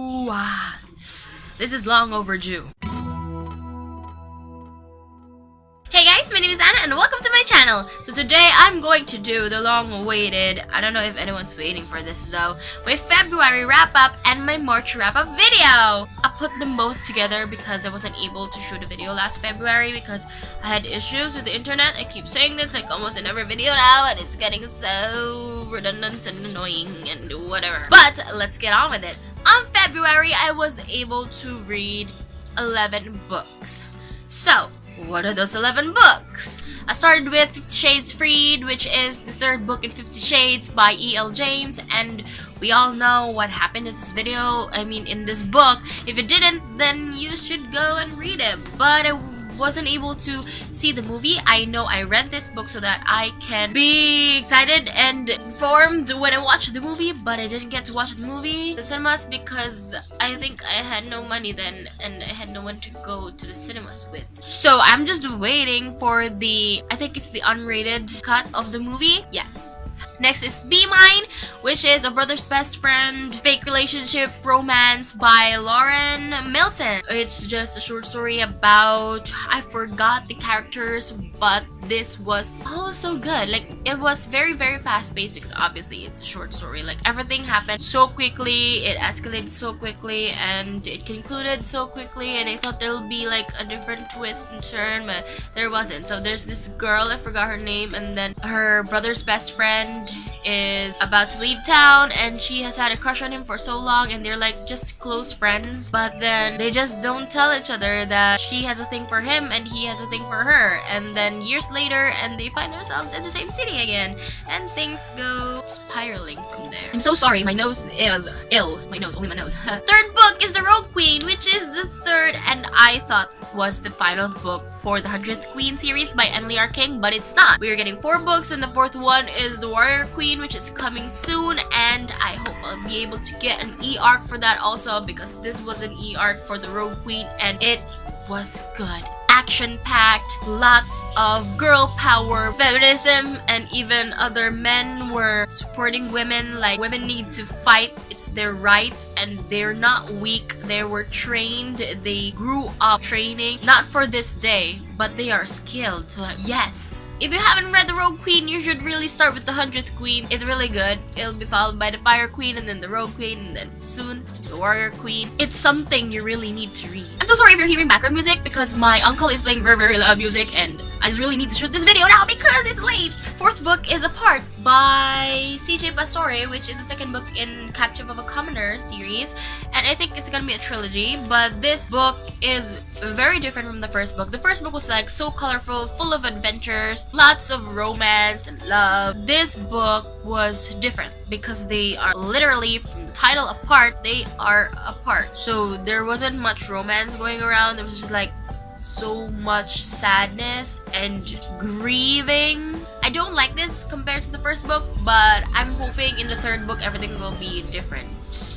Wow. This is long overdue. Hey guys, my name is Anna and welcome to my channel. So today I'm going to do the long-awaited, I don't know if anyone's waiting for this though, my February wrap-up and my March wrap-up video. I put them both together because I wasn't able to shoot a video last February because I had issues with the internet. I keep saying this like almost in every video now and it's getting so redundant and annoying and whatever. But let's get on with it. On February, I was able to read 11 books. So, what are those 11 books? I started with 50 Shades Freed, which is the third book in 50 Shades by E.L. James, and we all know what happened in this video, in this book. If you didn't, then you should go and read it, but I wasn't able to see the movie. I know I read this book so that I can be excited and informed when I watch the movie, but I didn't get to watch the movie in the cinemas because I think I had no money then and I had no one to go to the cinemas with. So I'm just waiting for the, I think it's the unrated cut of the movie. Yeah. Next is Be Mine, which is a brother's best friend fake relationship romance by Lauren Milson. It's just a short story about, I forgot the characters, but this was so good. Like, it was very fast paced because obviously it's a short story. Like, everything happened so quickly, it escalated so quickly, and it concluded so quickly, and I thought there would be like a different twist and turn, but there wasn't. So there's this girl, I forgot her name, and then her brother's best friend is about to leave town and she has had a crush on him for so long and they're like just close friends, but then they just don't tell each other that she has a thing for him and he has a thing for her, and then years later and they find themselves in the same city again and things go spiraling from there. I'm so sorry, my nose is ill. My nose, only my nose. Third book is The Rogue Queen, which is the third and I thought was the final book for the 100th Queen series by Emily R. King, but it's not. We are getting 4 books and the 4th one is The Warrior Queen, which is coming soon, and I hope I'll be able to get an E-arc for that also because this was an E-arc for the Rogue Queen and it was good. Action-packed, lots of girl power, feminism, and even other men were supporting women. Like, women need to fight, it's their right, and they're not weak. They were trained, they grew up training, not for this day, but they are skilled. So, yes. If you haven't read The Rogue Queen, you should really start with the 100th Queen. It's really good. It'll be followed by the Fire Queen, and then the Rogue Queen, and then soon the Warrior Queen. It's something you really need to read. I'm so sorry if you're hearing background music because my uncle is playing very loud music and I just really need to shoot this video now because it's late. 4th book is Apart by C.J. Pastore, which is the 2nd book in Captive of a Commoner series, and I think it's gonna be a trilogy, but this book is very different from the 1st book. The 1st book was like so colorful, full of adventures, lots of romance and love. This book was different because they are literally, from the title Apart, they are apart. So there wasn't much romance going around. There was just like so much sadness and grieving. I don't like this compared to the 1st book, but I'm hoping in the 3rd book everything will be different.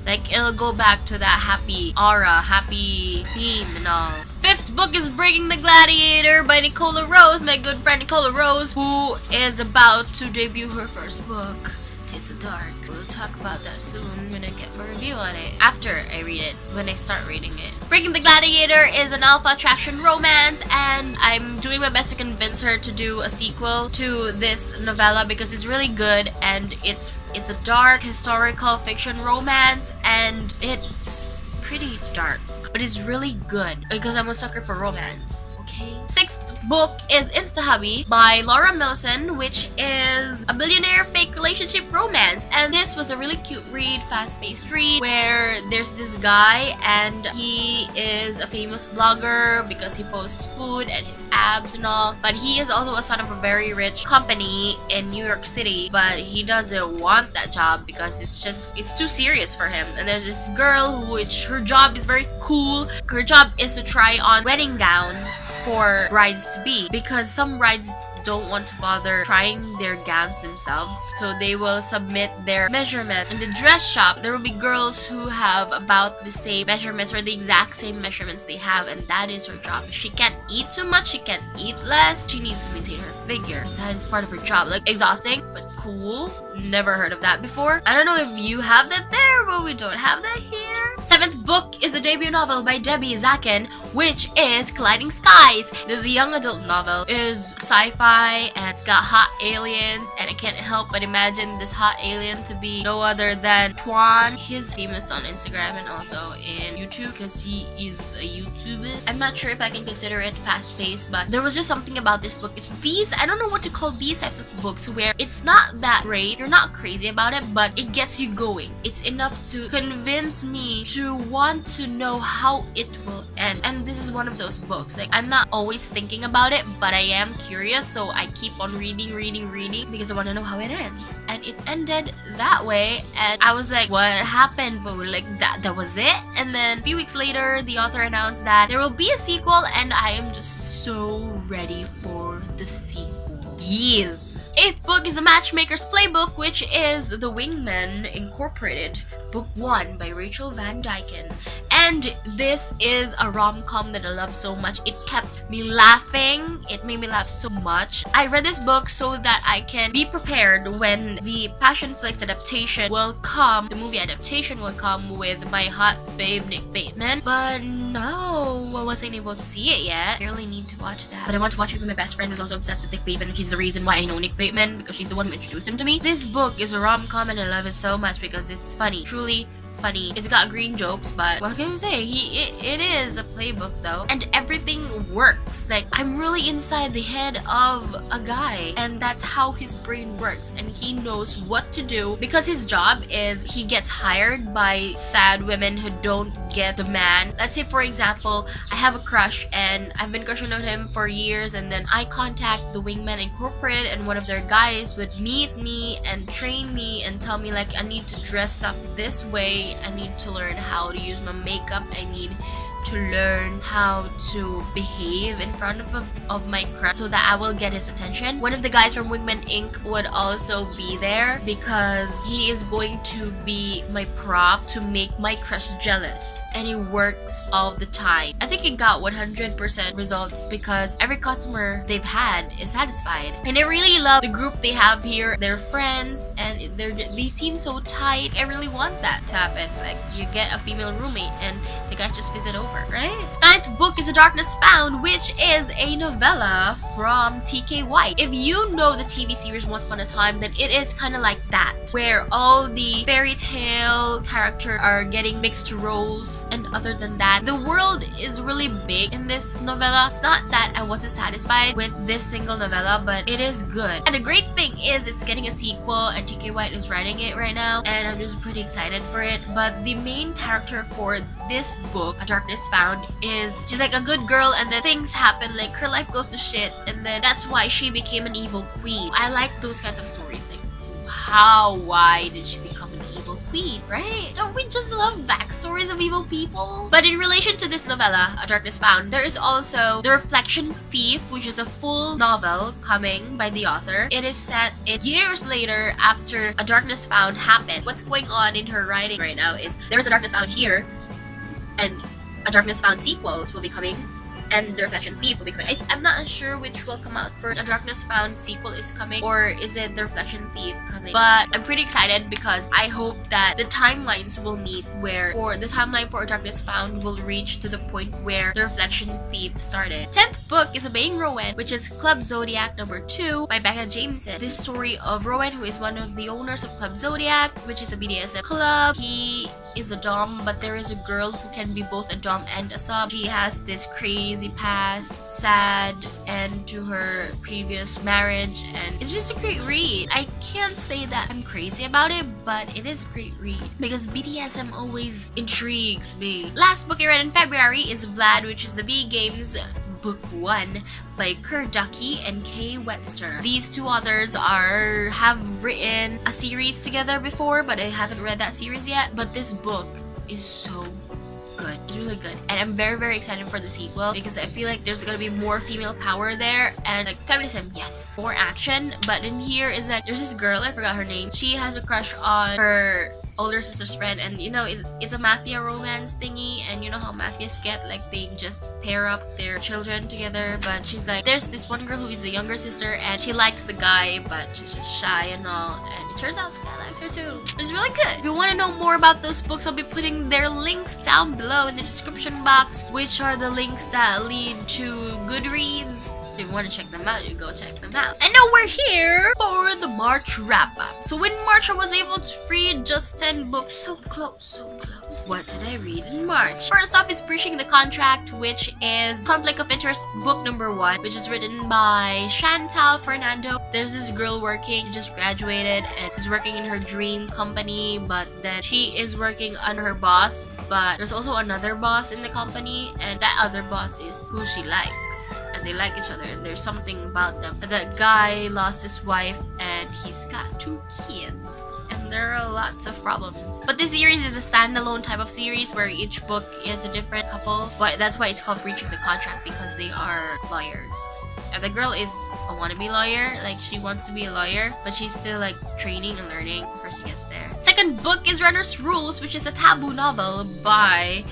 Like, it'll go back to that happy aura, happy theme and all. 5th book is Breaking the Gladiator by Nicola Rose, my good friend Nicola Rose, who is about to debut her 1st book, Taste the Dark. We'll talk about that soon when I get my review on it, after I read it, when I start reading it. Breaking the Gladiator is an alpha attraction romance, and I'm doing my best to convince her to do a sequel to this novella because it's really good, and it's a dark historical fiction romance, and it's pretty dark, but it's really good because I'm a sucker for romance. Okay. 6th book is Insta-Hubby by Laura Milson, which is a billionaire fake relationship romance, and this was a really cute read, fast-paced read where there's this guy and he is a famous blogger because he posts food and his abs and all, but he is also a son of a very rich company in New York City, but he doesn't want that job because it's too serious for him. And there's this girl which her job is very cool. Her job is to try on wedding gowns for brides to be, because some brides don't want to bother trying their gowns themselves, so they will submit their measurement. In the dress shop, there will be girls who have about the same measurements or the exact same measurements they have, and that is her job. She can't eat too much, she can't eat less, she needs to maintain her figure. That is part of her job. Like, exhausting, but cool. Never heard of that before. I don't know if you have that there, but we don't have that here. 7th is a debut novel by Zaken, which is Colliding Skies. This is a young adult novel. It is sci-fi and it's got hot aliens, and I can't help but imagine this hot alien to be no other than Twan. He's famous on Instagram and also in YouTube because he is a YouTuber. I'm not sure if I can consider it fast-paced, but there was just something about this book. It's these, I don't know what to call these types of books where it's not that great, you're not crazy about it, but it gets you going. It's enough to convince me to want to know how it will end. And this is one of those books. Like, I'm not always thinking about it, but I am curious, so I keep on reading because I want to know how it ends. And it ended that way, and I was like, what happened? But like that was it. And then a few weeks later, the author announced that there will be a sequel, and I am just so ready for the sequel. Yes. 8th book is the Matchmaker's Playbook, which is the Wingmen Incorporated, Book 1 by Rachel Van Dyken. And this is a rom-com that I love so much. It kept me laughing. It made me laugh so much. I read this book so that I can be prepared when the Passion Flix adaptation will come. The movie adaptation will come with my hot babe Nick Bateman. But no, I wasn't able to see it yet. I really need to watch that. But I want to watch it with my best friend who's also obsessed with Nick Bateman. And she's the reason why I know Nick Bateman, because she's the one who introduced him to me. This book is a rom-com and I love it so much because it's funny. Truly funny. It's got green jokes, but what can I say? It is a playbook though, and everything works. Like, I'm really inside the head of a guy, and that's how his brain works, and he knows what to do because his job is he gets hired by sad women who don't get the man. Let's say, for example, I have a crush and I've been crushing on him for years, and then I contact the Wingmen Incorporated, and one of their guys would meet me and train me and tell me like, I need to dress up this way, I need to learn how to use my makeup, I need to learn how to behave in front of my crush so that I will get his attention. One of the guys from Wingmen Inc. would also be there because he is going to be my prop to make my crush jealous, and he works all the time. I think it got 100% results because every customer they've had is satisfied, and I really love the group they have here. They're friends and they seem so tight. I really want that to happen. Like, you get a female roommate and the guys just visit over, right? 9th book is A Darkness Found, which is a novella from TK White. If you know the TV series Once Upon a Time, then it is kind of like that, where all the fairy tale characters are getting mixed roles, and other than that, the world is really big in this novella. It's not that I wasn't satisfied with this single novella, but it is good. And the great thing is it's getting a sequel, and TK White is writing it right now, and I'm just pretty excited for it. But the main character for this book, A Darkness Found, is she's like a good girl, and then things happen, like her life goes to shit, and then that's why she became an evil queen. I like those kinds of stories, like why did she become an evil queen, right? Don't we just love backstories of evil people? But in relation to this novella, A Darkness Found, there is also The Reflection Thief, which is a full novel coming by the author. It is set years later after A Darkness Found happened. What's going on in her writing right now is there is A Darkness Found here, and A Darkness Found sequels will be coming, and The Reflection Thief will be coming. I'm not sure which will come out first. A Darkness Found sequel is coming, or is it The Reflection Thief coming? But I'm pretty excited because I hope that the timelines will meet, where for the timeline for A Darkness Found will reach to the point where The Reflection Thief started. 10th book is Obeying Rowen, which is Club Zodiac number 2 by Becca Jameson. This story of Rowen, who is one of the owners of Club Zodiac, which is a BDSM club. He is a dom, but there is a girl who can be both a dom and a sub. She has this crazy past, sad end to her previous marriage, and it's just a great read. I can't say that I'm crazy about it, but it is a great read because BDSM always intrigues me. Last book I read in February is Vlad, which is the V Games Book 1 by Dukey and Webster. These two authors have written a series together before, but I haven't read that series yet. But this book is so good. It's really good, and I'm very, very excited for the sequel because I feel like there's gonna be more female power there, and like feminism, yes, more action. But in here is that there's this girl, I forgot her name. She has a crush on her older sister's friend, and you know, it's a mafia romance thingy, and you know how mafias get, like they just pair up their children together. But she's like, there's this one girl who is the younger sister, and she likes the guy, but she's just shy and all, and it turns out the guy likes her too. It's really good. If you want to know more about those books, I'll be putting their links down below in the description box, which are the links that lead to Goodreads. So if you want to check them out, you go check them out. And now we're here for the March wrap-up. So in March, I was able to read just 10 books. So close, so close. What did I read in March? First off is Breaching the Contract, which is Conflict of Interest book number 1, which is written by Chantal, Fernando. There's this girl working, just graduated, and is working in her dream company, but then she is working under her boss. But there's also another boss in the company, and that other boss is who she likes. And they like each other, and there's something about them. That guy lost his wife, and he's got 2 kids. And there are lots of problems. But this series is a standalone type of series where each book is a different couple. But that's why it's called Breaching the Contract, because they are lawyers. And the girl is a wannabe lawyer, like she wants to be a lawyer, but she's still like training and learning before she gets there. Second book is Renner's Rules, which is a taboo novel by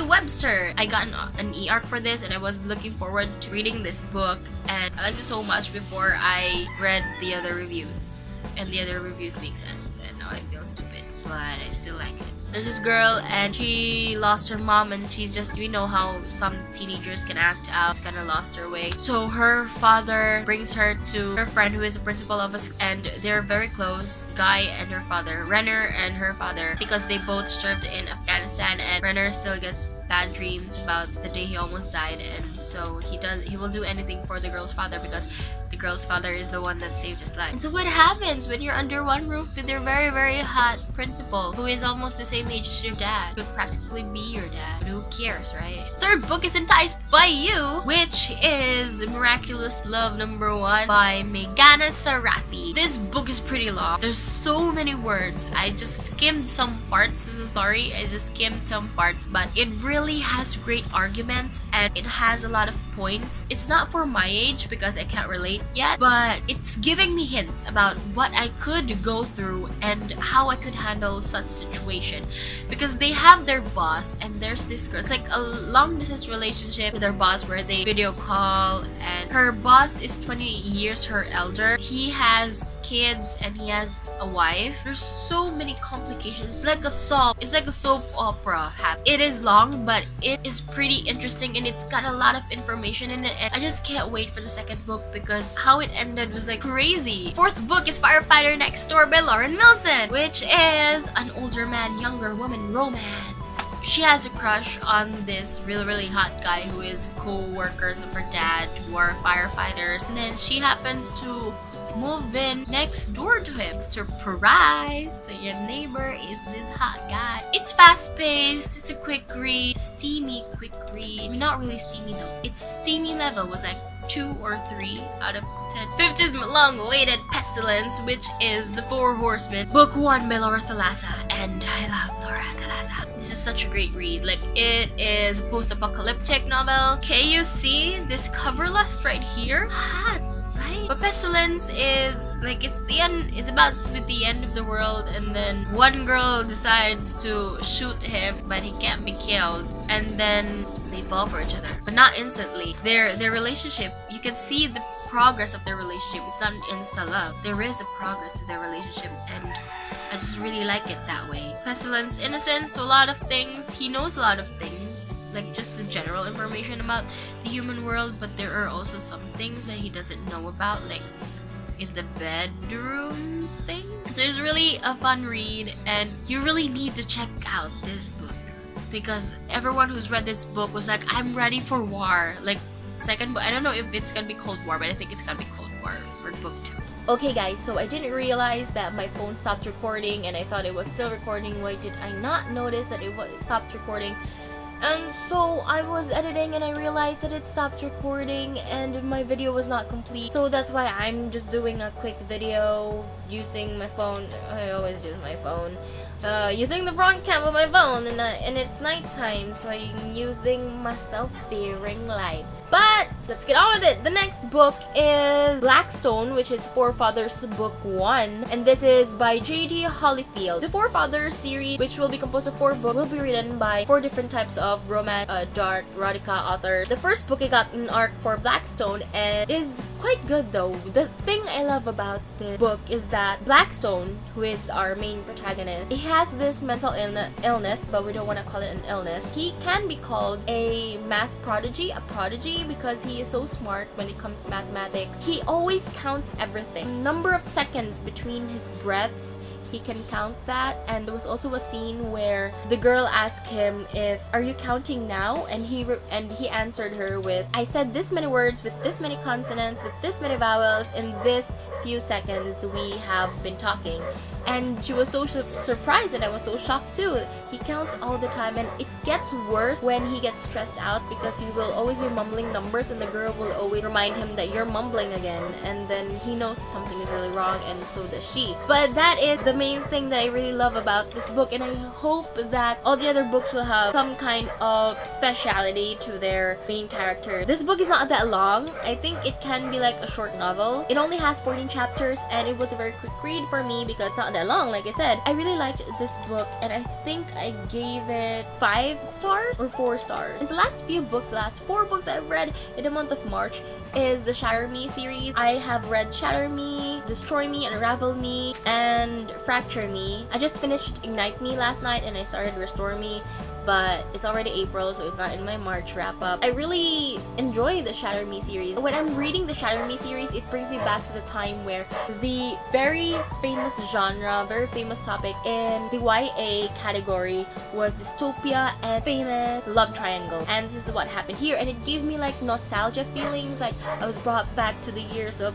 Webster. I got an e-arc for this, and I was looking forward to reading this book, and I liked it so much before I read the other reviews. And the other reviews make sense, and now I feel stupid, but I still like it. There's this girl, and she lost her mom, and she's just, you know how some teenagers can act out. She's kind of lost her way. So her father brings her to her friend who is a principal of us, and they're very close, Guy and her father, Renner and her father, because they both served in Afghanistan, and Renner still gets bad dreams about the day he almost died, and so he will do anything for the girl's father, because the girl's father is the one that saved his life. And so what happens when you're under one roof with your very, very hot principal who is almost the same age as your dad? Could practically be your dad, but who cares, right? Third book is Enticed by You, which is Miraculous Love number 1 by Meghana Sarathy. This book is pretty long. There's so many words. I just skimmed some parts, so sorry. I just skimmed some parts, but it really has great arguments, and it has a lot of points. It's not for my age because I can't relate yet, but it's giving me hints about what I could go through and how I could handle such situation, because they have their boss, and there's this girl. It's like a long distance relationship with her boss where they video call, and her boss is 20 years her elder. He has kids and he has a wife. There's so many complications. It's like a soap opera. It is long, but it is pretty interesting, and it's got a lot of information in it, and I just can't wait for the second book because how it ended was like crazy. Fourth book is Firefighter Next Door by Lauren Milson, which is an older man, younger woman romance. She has a crush on this really, really hot guy who is co-workers of her dad who are firefighters, and then she happens to move in next door to him. Surprise! So your neighbor is this hot guy. It's fast-paced, it's a quick read, steamy quick read. I mean, not really steamy though. Its steamy level was like 2 or 3 out of 10. Fifth is long-awaited Pestilence, which is The Four Horsemen, book 1 by Laura Thalassa, and I love Laura Thalassa. This is such a great read. Like, it is a post-apocalyptic novel. Okay, you see this cover list right here? Hot, right? But Pestilence is like, it's the end. It's about to be the end of the world, and then one girl decides to shoot him, but he can't be killed, and then they fall for each other, but not instantly. Their relationship, you can see the progress of their relationship. It's not insta love. There is a progress to their relationship, and I just really like it that way. Pestilence, innocence to a lot of things. He knows a lot of things, like just the general information about the human world, but there are also some things that he doesn't know about, like in the bedroom thing. So it's really a fun read, and you really need to check out this book because everyone who's read this book was like, I'm ready for war. Like, second book, I don't know if it's gonna be Cold War, but I think it's gonna be Cold War for book 2. Okay guys, so I didn't realize that my phone stopped recording, and I thought it was still recording. Why did I not notice that it stopped recording? And so I was editing and I realized that it stopped recording and my video was not complete. So that's why I'm just doing a quick video using my phone. I always use my phone. using the front cam of my phone, and it's nighttime, so I'm using my selfie ring light. But let's get on with it. The next book is Blackstone, which is Forefathers Book 1, and this is by J.D. Holyfield. The Forefathers series, which will be composed of 4 books, will be written by 4 different types of romance, dark, erotica authors. The first book I got an arc for Blackstone, and is quite good though. The thing I love about the book is that Blackstone, who is our main protagonist, he has this mental illness, but we don't want to call it an illness. He can be called a math prodigy, because he is so smart when it comes to mathematics. He always counts everything. Number of seconds between his breaths, he can count that. And there was also a scene where the girl asked him if, "Are you counting now?" And he answered her with, "I said this many words with this many consonants with this many vowels in this few seconds we have been talking." And she was so surprised, and I was so shocked too. He counts all the time, and it gets worse when he gets stressed out, because he will always be mumbling numbers, and the girl will always remind him that you're mumbling again, and then he knows something is really wrong, and so does she. But that is the main thing that I really love about this book, and I hope that all the other books will have some kind of speciality to their main character. This book is not that long. I think it can be like a short novel. It only has 14 chapters, and it was a very quick read for me because it's not that long. Like I said, I really liked this book, and I think I gave it 5 stars or 4 stars. In the last 4 books I've read in the month of March is the Shatter Me series. I have read Shatter Me, Destroy Me, Unravel Me, and Fracture Me. I just finished Ignite Me last night, and I started Restore Me, but it's already April, so it's not in my March wrap-up. I really enjoy the Shatter Me series. When I'm reading the Shatter Me series, it brings me back to the time where the very famous genre, very famous topics in the YA category was dystopia and famous love triangle. And this is what happened here, and it gave me like nostalgia feelings, like I was brought back to the years of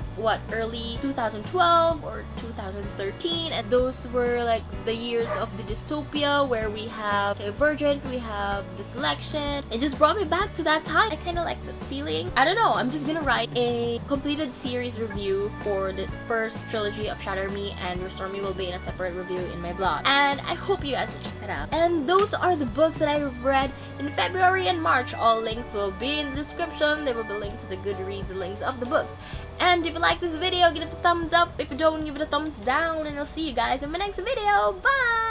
early 2012 or 2013, and those were like the years of the dystopia where we have Divergent, we have the selection. It just brought me back to that time. I kind of like the feeling. I don't know, I'm just gonna write a completed series review for the first trilogy of Shatter Me, and Restore Me will be in a separate review in my blog, and I hope you guys will check that out. And those are the books that I've read in February and March. All links will be in the description. There will be links to the Goodreads, the links of the books. And if you like this video, give it a thumbs up. If you don't, give it a thumbs down, and I'll see you guys in my next video. Bye!